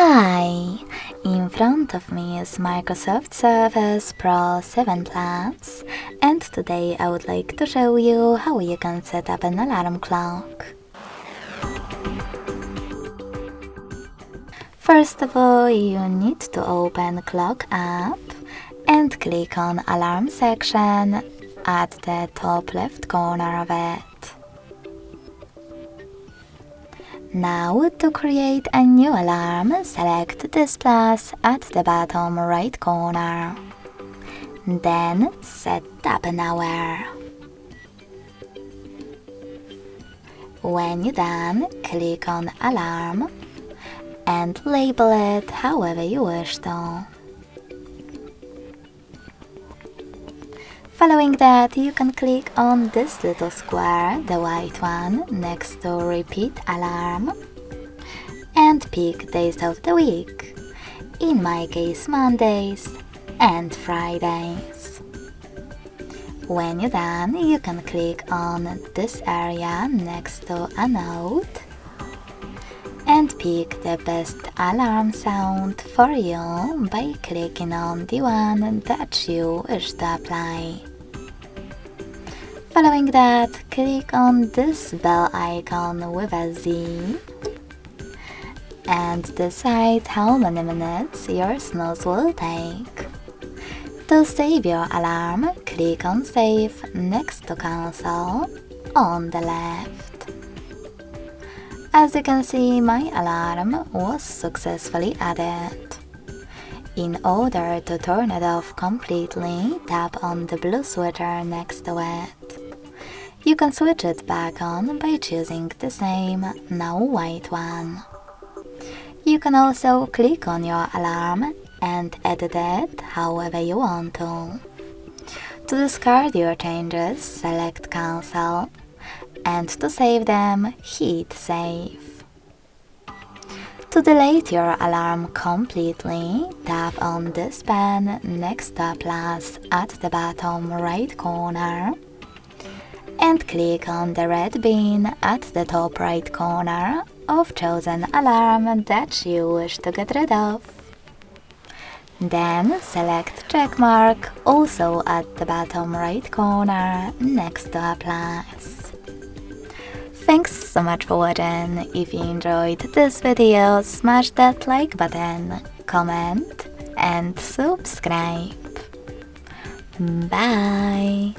Hi! In front of me is Microsoft Surface Pro 7 Plus, and today I would like to show you how you can set up an alarm clock. First of all, you need to open Clock app and click on Alarm section at the top left corner of it. Now, to create a new alarm, select this plus at the bottom right corner. Then set up an hour. When you're done, click on Alarm and label it however you wish to. Following that, you can click on this little square, the white one, next to Repeat Alarm, and pick days of the week, in my case Mondays and Fridays. When you're done, you can click on this area next to a note and pick the best alarm sound for you by clicking on the one that you wish to apply. Following that, click on this bell icon with a Z and decide how many minutes your snooze will take. To save your alarm, click on Save next to Cancel on the left. As you can see, my alarm was successfully added. In order to turn it off completely, tap on the blue switcher next to it. You can switch it back on by choosing the same, now white one. You can also click on your alarm and edit it however you want to. To discard your changes, select Cancel, and to save them, hit Save. To delete your alarm completely, tap on this pen next to a plus at the bottom right corner and click on the red bin at the top right corner of chosen alarm that you wish to get rid of. Then select checkmark also at the bottom right corner next to a plus. Thanks so much for watching. If you enjoyed this video, smash that like button, comment and subscribe. Bye!